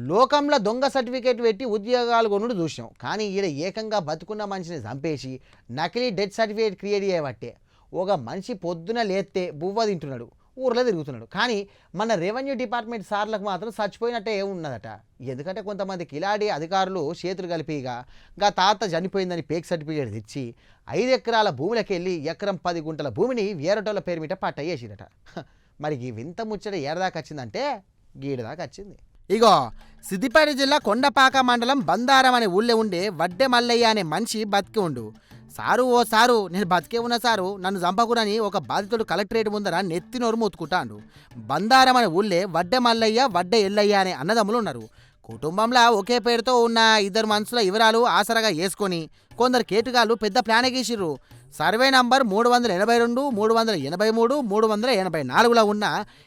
లోకంలో దొంగ సర్టిఫికేట్ పెట్టి ఉద్యోగాలు కొనుడు చూసాం. కానీ ఈడ ఏకంగా బతుకున్న మనిషిని చంపేసి నకిలీ డెత్ సర్టిఫికేట్ క్రియేట్ చేయబట్టే ఒక మనిషి పొద్దున లేస్తే బువ్వ తింటున్నాడు, ఊర్లో తిరుగుతున్నాడు. కానీ మన రెవెన్యూ డిపార్ట్మెంట్ సార్లకు మాత్రం చచ్చిపోయినట్టే ఉన్నదట. ఎందుకంటే కొంతమంది కిలాడి అధికారులు చేతులు కలిపిగా గా తాత చనిపోయిందని పేక్ సర్టిఫికేట్ తెచ్చి 5 ఎకరాల భూములకు వెళ్ళి ఎకరం 10 గుంటల భూమిని వేరేటోళ్ళ పేరు మీద పట్ట వేసిరట. మరి ఈ వింత ముచ్చట ఏడదాకా వచ్చిందంటే గీడదాకా వచ్చింది. ఇగో సిద్దిపేట జిల్లా కొండపాక మండలం బందారం అనే ఊళ్ళో ఉండే వడ్డె మల్లయ్య అనే మనిషి బతికి ఉండు. సారు ఓ సారు నేను బతికే ఉన్నా సారు, నన్ను చంపకూడని ఒక బాధితుడు కలెక్టరేట్ ముందర నెత్తినోరు మూతుకుంటాడు. బందారం అనే ఊళ్ళే వడ్డె మల్లయ్య వడ్డె ఎల్లయ్య అనే అన్నదమ్ములు ఉన్నారు. కుటుంబంలో ఒకే పేరుతో ఉన్న 2 మనుషుల వివరాలు ఆసరగా వేసుకొని కొందరు కేటుగాళ్ళు పెద్ద ప్లాన్ గీసిర్రు. సర్వే నంబర్ 382, 383, 384లో ఉన్న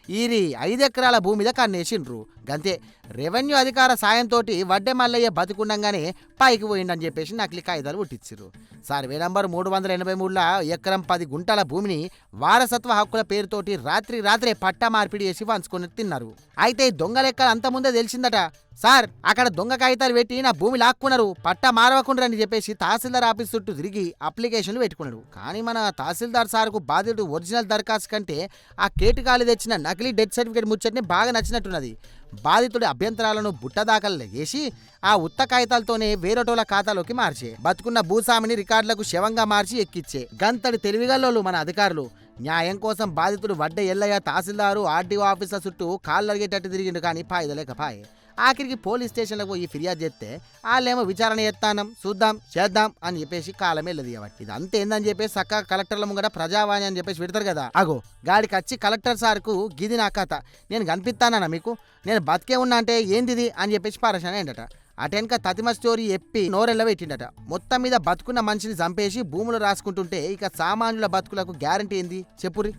ఈరి 5 ఎకరాల భూమి మీద కన్నేసిండ్రు. గంతే రెవెన్యూ అధికార సాయంతో వడ్డె మల్లయ్య బతికుండగానే పైకి పోయిండని చెప్పేసి నకిలీ కాగితాలు పుట్టించారు. సర్వే నంబర్ 383లో ఎకరం 10 గుంటల భూమిని వారసత్వ హక్కుల పేరుతోటి రాత్రే పట్టా మార్పిడి చేసి పంచుకొని తిన్నారు. అయితే దొంగ లెక్కలు అంతకుముందే తెలిసిందట. సార్ అక్కడ దొంగ కాగితాలు పెట్టి నా భూమి లాక్కున్నారు, పట్టా మారవకుండా అని చెప్పేసి తహసీల్దార్ ఆఫీస్ చుట్టూ తిరిగి అప్లికేషన్లు పెట్టుకున్నాడు. కానీ మన తహసీల్దార్ సార్కు బాధితుడు ఒరిజినల్ దరఖాస్తు కంటే ఆ కేటుగాలి తెచ్చిన నకిలీ డెత్ సర్టిఫికేట్ ముచ్చట్ని బాగా నచ్చినట్టున్నది. బాధితుడి అభ్యంతరాలను బుట్టదాఖలు చేసి ఆ ఉత్త కాగితాలతోనే వేరేటోళ్ళ ఖాతాలోకి మార్చే బతుకున్న భూస్వామిని రికార్డులకు శవంగా మార్చి ఎక్కిచ్చే గంతడి తెలివిగల్లోళ్ళు మన అధికారులు. న్యాయం కోసం బాధితుడు వడ్డె ఎల్లయ్య తహసీల్దారు ఆర్డీఓ ఆఫీసర్ల చుట్టూ కాళ్ళరిగేటట్టు తిరిగిండు. కానీ పాయదలేకపాయే. ఆఖరికి పోలీస్ స్టేషన్లకు పోయి ఫిర్యాదు చేస్తే వాళ్ళేమో విచారణ చేస్తానం చేద్దాం అని చెప్పేసి కాలం వెళ్ళదియబట్టి ఇది అంతేందని చెప్పేసి చక్కగా కలెక్టర్ల ముంగట ప్రజావాణి అని చెప్పేసి పెడతారు కదా. అగో గాడికి వచ్చి కలెక్టర్ సార్కు గిది నా కథ, నేను కనిపిస్తానా మీకు, నేను బతికే ఉన్నా అంటే ఏందిది అని చెప్పేసి పరేషాన్ అయిందట. అటెనక తతిమ స్టోరీ ఎప్పి నోరెళ్ళ పెట్టిండట. మొత్తం మీద బతుకున్న మనిషిని చంపేసి భూములు రాసుకుంటుంటే ఇక సామాన్యుల బతుకులకు గ్యారంటీ ఏంది చెప్పురి.